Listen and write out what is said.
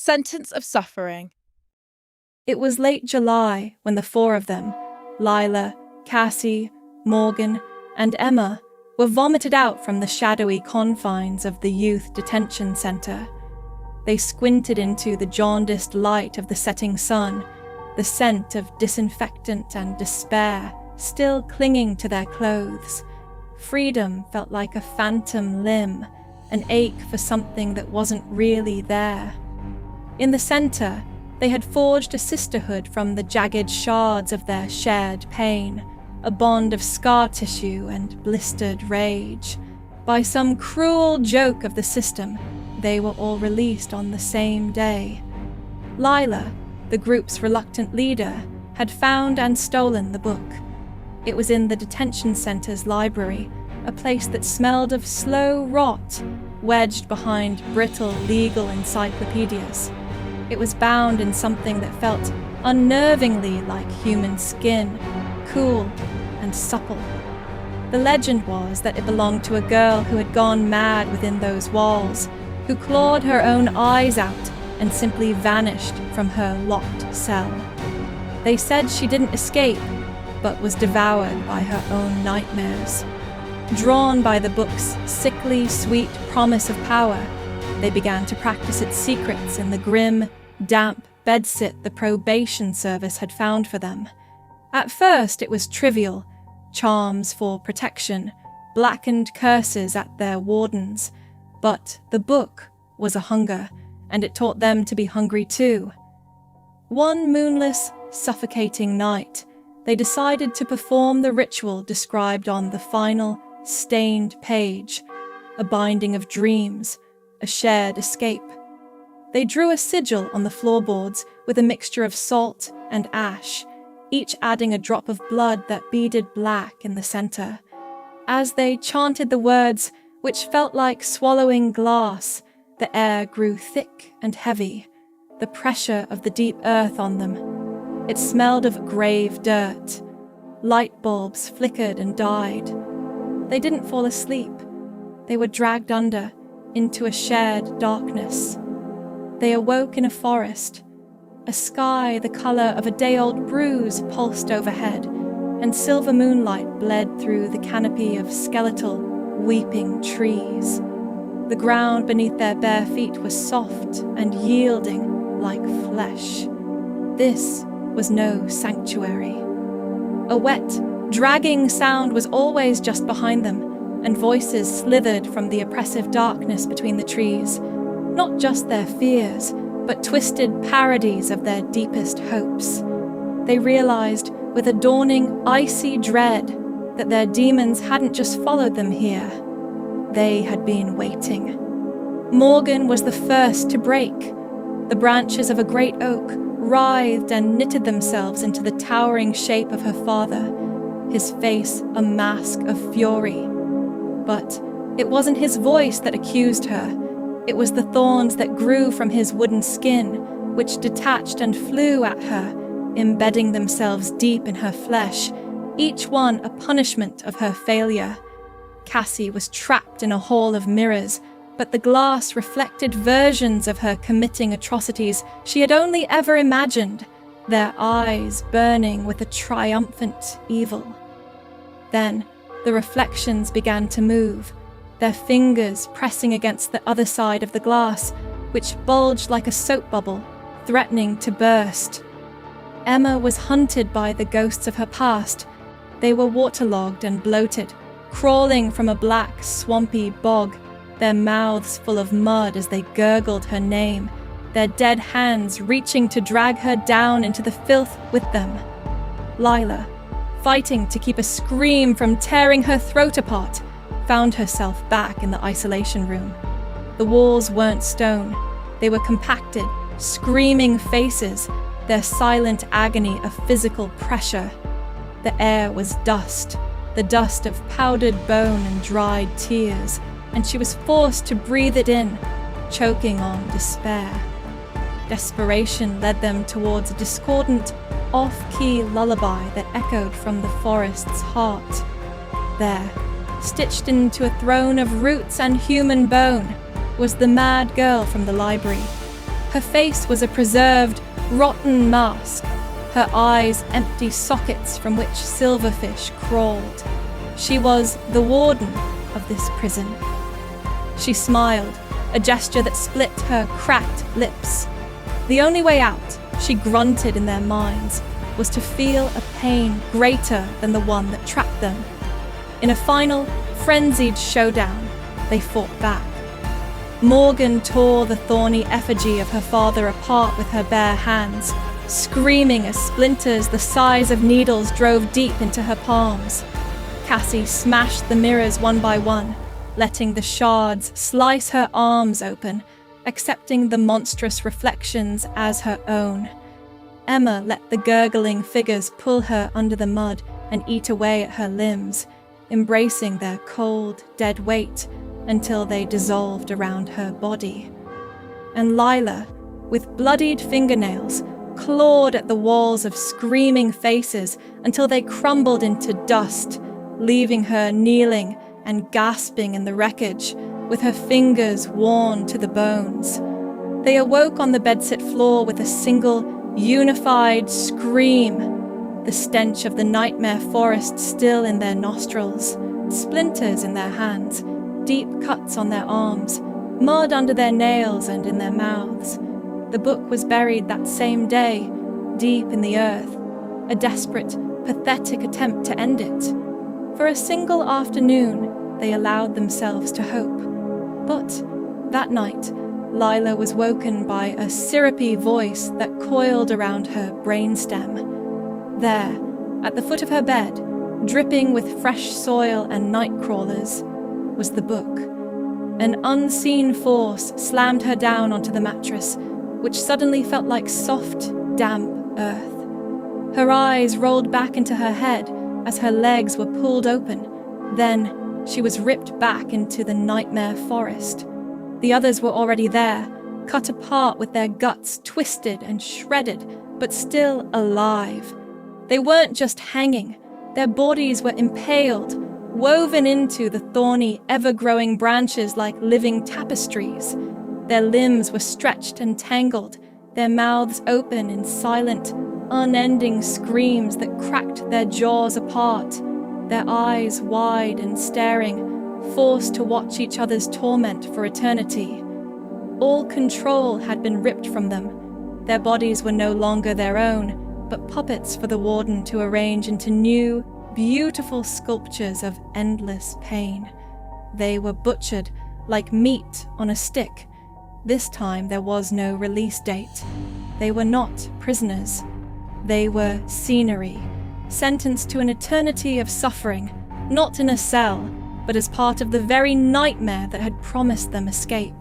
Sentence of Suffering. It was late July when the four of them, Lila, Cassie, Morgan, and Emma, were vomited out from the shadowy confines of the youth detention center. They squinted into the jaundiced light of the setting sun, the scent of disinfectant and despair still clinging to their clothes. Freedom felt like a phantom limb, an ache for something that wasn't really there. In the center, they had forged a sisterhood from the jagged shards of their shared pain, a bond of scar tissue and blistered rage. By some cruel joke of the system, they were all released on the same day. Lila, the group's reluctant leader, had found and stolen the book. It was in the detention center's library, a place that smelled of slow rot, wedged behind brittle legal encyclopedias. It was bound in something that felt unnervingly like human skin, cool and supple. The legend was that it belonged to a girl who had gone mad within those walls, who clawed her own eyes out and simply vanished from her locked cell. They said she didn't escape, but was devoured by her own nightmares. Drawn by the book's sickly, sweet promise of power, they began to practice its secrets in the grim, damp bedsit the probation service had found for them. At first it was trivial, charms for protection, blackened curses at their wardens, but the book was a hunger, and it taught them to be hungry too. One moonless, suffocating night, they decided to perform the ritual described on the final, stained page, a binding of dreams, a shared escape. They drew a sigil on the floorboards with a mixture of salt and ash, each adding a drop of blood that beaded black in the center. As they chanted the words, which felt like swallowing glass, the air grew thick and heavy, the pressure of the deep earth on them. It smelled of grave dirt. Light bulbs flickered and died. They didn't fall asleep. They were dragged under, into a shared darkness. They awoke in a forest. A sky the color of a day-old bruise pulsed overhead, and silver moonlight bled through the canopy of skeletal, weeping trees. The ground beneath their bare feet was soft and yielding like flesh. This was no sanctuary. A wet, dragging sound was always just behind them, and voices slithered from the oppressive darkness between the trees. Not just their fears, but twisted parodies of their deepest hopes. They realized, with a dawning, icy dread, that their demons hadn't just followed them here. They had been waiting. Morgan was the first to break. The branches of a great oak writhed and knitted themselves into the towering shape of her father, his face a mask of fury. But it wasn't his voice that accused her. It was the thorns that grew from his wooden skin, which detached and flew at her, embedding themselves deep in her flesh, each one a punishment of her failure. Cassie was trapped in a hall of mirrors, but the glass reflected versions of her committing atrocities she had only ever imagined, their eyes burning with a triumphant evil. Then the reflections began to move, their fingers pressing against the other side of the glass, which bulged like a soap bubble, threatening to burst. Emma was hunted by the ghosts of her past. They were waterlogged and bloated, crawling from a black, swampy bog, their mouths full of mud as they gurgled her name, their dead hands reaching to drag her down into the filth with them. Lila, fighting to keep a scream from tearing her throat apart, found herself back in the isolation room. The walls weren't stone. They were compacted, screaming faces, their silent agony of physical pressure. The air was dust, the dust of powdered bone and dried tears, and she was forced to breathe it in, choking on despair. Desperation led them towards a discordant, off-key lullaby that echoed from the forest's heart. There, stitched into a throne of roots and human bone, was the mad girl from the library. Her face was a preserved, rotten mask, her eyes empty sockets from which silverfish crawled. She was the warden of this prison. She smiled, a gesture that split her cracked lips. The only way out, she grunted in their minds, was to feel a pain greater than the one that trapped them. In a final, frenzied showdown, they fought back. Morgan tore the thorny effigy of her father apart with her bare hands, screaming as splinters the size of needles drove deep into her palms. Cassie smashed the mirrors one by one, letting the shards slice her arms open, accepting the monstrous reflections as her own. Emma let the gurgling figures pull her under the mud and eat away at her limbs, embracing their cold, dead weight until they dissolved around her body. And Lila, with bloodied fingernails, clawed at the walls of screaming faces until they crumbled into dust, leaving her kneeling and gasping in the wreckage, with her fingers worn to the bones. They awoke on the bedsit floor with a single, unified scream, the stench of the nightmare forest still in their nostrils, splinters in their hands, deep cuts on their arms, mud under their nails and in their mouths. The book was buried that same day, deep in the earth, a desperate, pathetic attempt to end it. For a single afternoon, they allowed themselves to hope. But that night, Lila was woken by a syrupy voice that coiled around her brainstem. There, at the foot of her bed, dripping with fresh soil and night crawlers, was the book. An unseen force slammed her down onto the mattress, which suddenly felt like soft, damp earth. Her eyes rolled back into her head as her legs were pulled open. Then she was ripped back into the nightmare forest. The others were already there, cut apart with their guts twisted and shredded, but still alive. They weren't just hanging. Their bodies were impaled, woven into the thorny, ever-growing branches like living tapestries. Their limbs were stretched and tangled, their mouths open in silent, unending screams that cracked their jaws apart, their eyes wide and staring, forced to watch each other's torment for eternity. All control had been ripped from them. Their bodies were no longer their own, but puppets for the warden to arrange into new, beautiful sculptures of endless pain. They were butchered like meat on a stick. This time there was no release date. They were not prisoners. They were scenery, sentenced to an eternity of suffering, not in a cell, but as part of the very nightmare that had promised them escape.